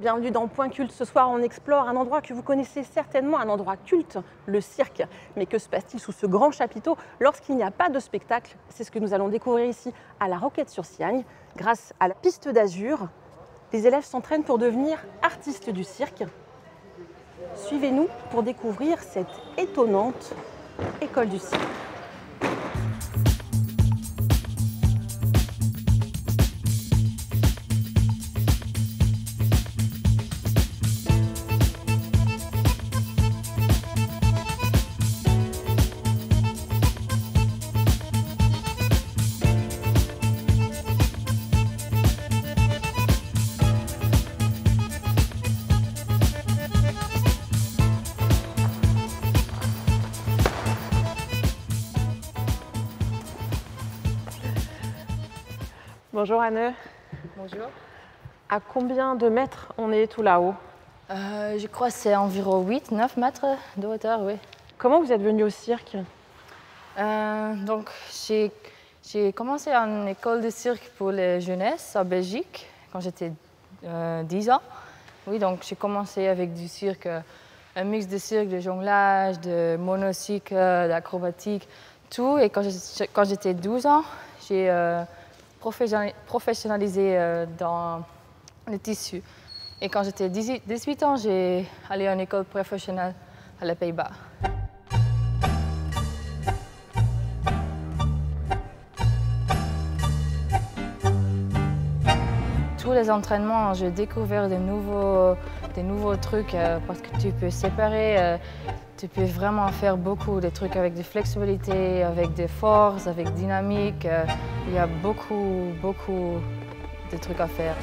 Bienvenue dans Point Culte. Ce soir, on explore un endroit que vous connaissez certainement, un endroit culte, le cirque. Mais que se passe-t-il sous ce grand chapiteau lorsqu'il n'y a pas de spectacle? C'est ce que nous allons découvrir ici à la Roquette-sur-Siagne. Grâce à la piste d'azur, les élèves s'entraînent pour devenir artistes du cirque. Suivez-nous pour découvrir cette étonnante école du cirque. Bonjour Anne. Bonjour. À combien de mètres on est tout là-haut? Je crois que c'est environ 8-9 mètres de hauteur, oui. Comment vous êtes venu au cirque? Donc, j'ai commencé en école de cirque pour les jeunesses en Belgique quand j'étais 10 ans. Oui, donc j'ai commencé avec du cirque, un mix de cirque, de jonglage, de monocycle, d'acrobatique, tout. Et quand j'étais 12 ans, j'ai professionnalisé dans le tissu. Et quand j'étais 18 ans, j'ai allé en école professionnelle à les Pays-Bas. Tous les entraînements, j'ai découvert des nouveaux trucs parce que tu peux séparer, tu peux vraiment faire beaucoup de trucs avec de flexibilité, avec de force, avec dynamique. Il y a beaucoup de trucs à faire.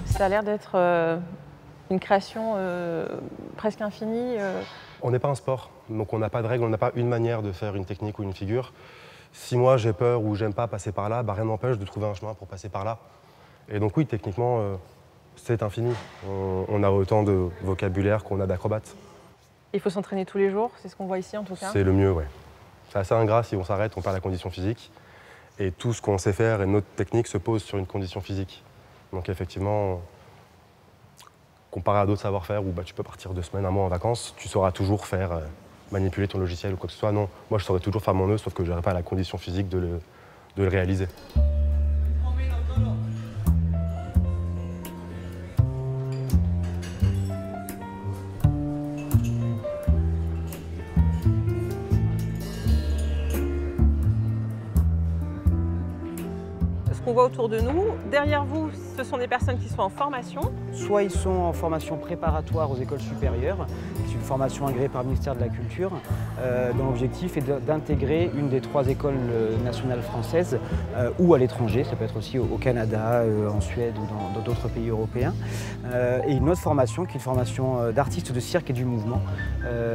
Ça a l'air d'être une création presque infinie. On n'est pas un sport, donc on n'a pas de règles, on n'a pas une manière de faire une technique ou une figure. Si moi j'ai peur ou j'aime pas passer par là, rien n'empêche de trouver un chemin pour passer par là. Et donc oui, techniquement, c'est infini. On a autant de vocabulaire qu'on a d'acrobates. Il faut s'entraîner tous les jours, c'est ce qu'on voit ici en tout cas. C'est le mieux, ouais. C'est assez ingrat, si on s'arrête, on perd la condition physique. Et tout ce qu'on sait faire et notre technique se pose sur une condition physique. Donc effectivement, comparé à d'autres savoir-faire où tu peux partir 2 semaines, 1 mois en vacances, tu sauras toujours faire, manipuler ton logiciel ou quoi que ce soit. Non, moi je saurais toujours faire mon nœud, sauf que je n'aurais pas la condition physique de le réaliser. Ce qu'on voit autour de nous, derrière vous, ce sont des personnes qui sont en formation. Soit ils sont en formation préparatoire aux écoles supérieures, c'est une formation agréée par le ministère de la Culture, dont l'objectif est d'intégrer une des 3 écoles nationales françaises ou à l'étranger, ça peut être aussi au Canada, en Suède ou dans d'autres pays européens. Et une autre formation qui est une formation d'artiste de cirque et du mouvement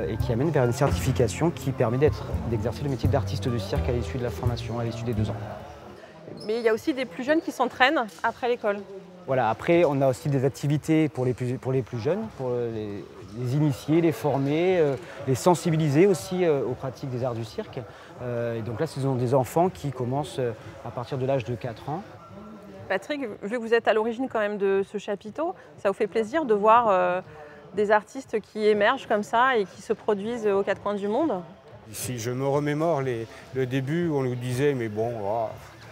et qui amène vers une certification qui permet d'exercer le métier d'artiste de cirque à l'issue de la formation, à l'issue des 2 ans. Mais il y a aussi des plus jeunes qui s'entraînent après l'école. Voilà, après, on a aussi des activités pour les plus jeunes, pour les initier, les former, les sensibiliser aussi aux pratiques des arts du cirque. Et donc là, ce sont des enfants qui commencent à partir de l'âge de 4 ans. Patrick, vu que vous êtes à l'origine quand même de ce chapiteau, ça vous fait plaisir de voir des artistes qui émergent comme ça et qui se produisent aux 4 coins du monde? Si je me remémore le début, on nous disait mais bon, oh,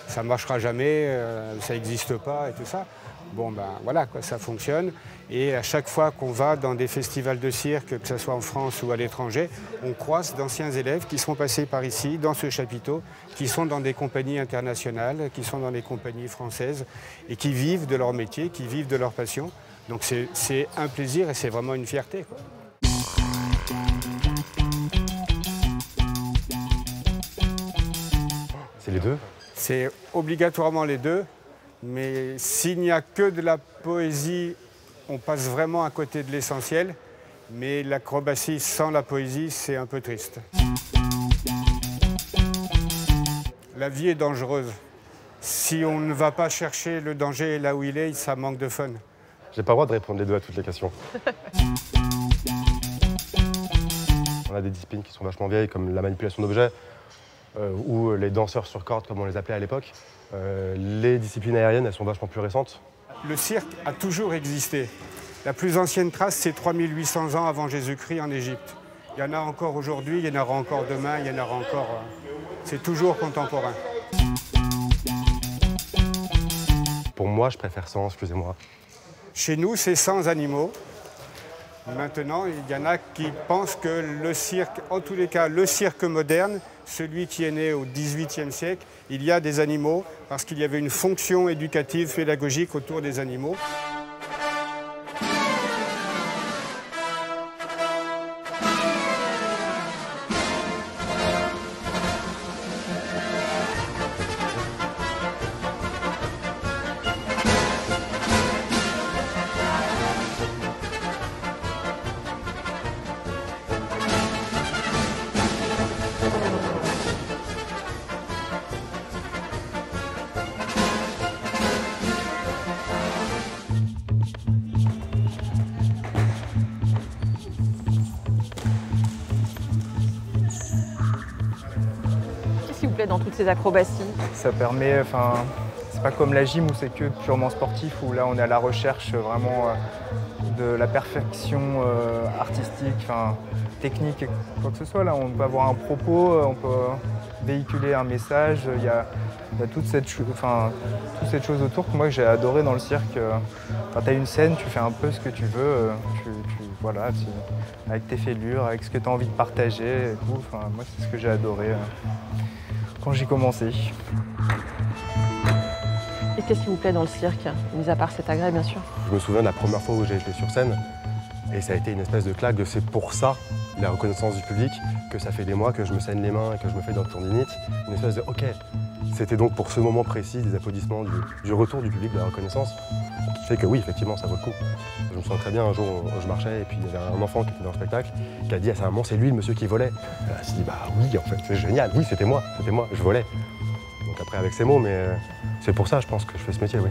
ça ne marchera jamais, ça n'existe pas et tout ça. Bon voilà, quoi, ça fonctionne. Et à chaque fois qu'on va dans des festivals de cirque, que ce soit en France ou à l'étranger, on croise d'anciens élèves qui sont passés par ici, dans ce chapiteau, qui sont dans des compagnies internationales, qui sont dans des compagnies françaises et qui vivent de leur métier, qui vivent de leur passion. Donc c'est un plaisir et c'est vraiment une fierté, quoi. C'est les deux? C'est obligatoirement les deux, mais s'il n'y a que de la poésie, on passe vraiment à côté de l'essentiel. Mais l'acrobatie sans la poésie, c'est un peu triste. La vie est dangereuse. Si on ne va pas chercher le danger là où il est, ça manque de fun. J'ai pas le droit de répondre les deux à toutes les questions. a des disciplines qui sont vachement vieilles, comme la manipulation d'objets, ou les danseurs sur corde, comme on les appelait à l'époque. Les disciplines aériennes, elles sont vachement plus récentes. Le cirque a toujours existé. La plus ancienne trace, c'est 3800 ans avant Jésus-Christ en Égypte. Il y en a encore aujourd'hui, il y en aura encore demain, il y en aura encore... c'est toujours contemporain. Pour moi, je préfère sans, excusez-moi. Chez nous, c'est sans animaux. Maintenant, il y en a qui pensent que le cirque, en tous les cas, le cirque moderne, celui qui est né au XVIIIe siècle, il y a des animaux parce qu'il y avait une fonction éducative, pédagogique autour des animaux. Qu'est-ce qui vous plaît dans toutes ces acrobaties? Ça permet, c'est pas comme la gym où c'est que purement sportif, où là on est à la recherche vraiment de la perfection artistique, technique, quoi que ce soit. Là on peut avoir un propos, on peut véhiculer un message, il y a toute cette chose autour que moi j'ai adoré dans le cirque. Quand tu as une scène, tu fais un peu ce que tu veux, voilà, avec tes fêlures, avec ce que tu as envie de partager et tout. Moi c'est ce que j'ai adoré quand j'ai commencé. Et qu'est-ce qui vous plaît dans le cirque, mis à part cet agrès bien sûr? Je me souviens de la première fois où j'ai été sur scène et ça a été une espèce de claque de c'est pour ça, la reconnaissance du public, que ça fait des mois que je me saigne les mains et que je me fais dans le tendinite. Une espèce de ok, c'était donc pour ce moment précis des applaudissements, du retour du public, de la reconnaissance, qui fait que oui, effectivement, ça vaut le coup. Je me souviens très bien un jour où je marchais et puis il y avait un enfant qui était dans le spectacle qui a dit à sa maman, c'est lui le monsieur qui volait. Elle s'est dit bah oui, en fait, c'est génial, oui, c'était moi, je volais. Donc après avec ces mots, mais c'est pour ça, je pense que je fais ce métier, oui.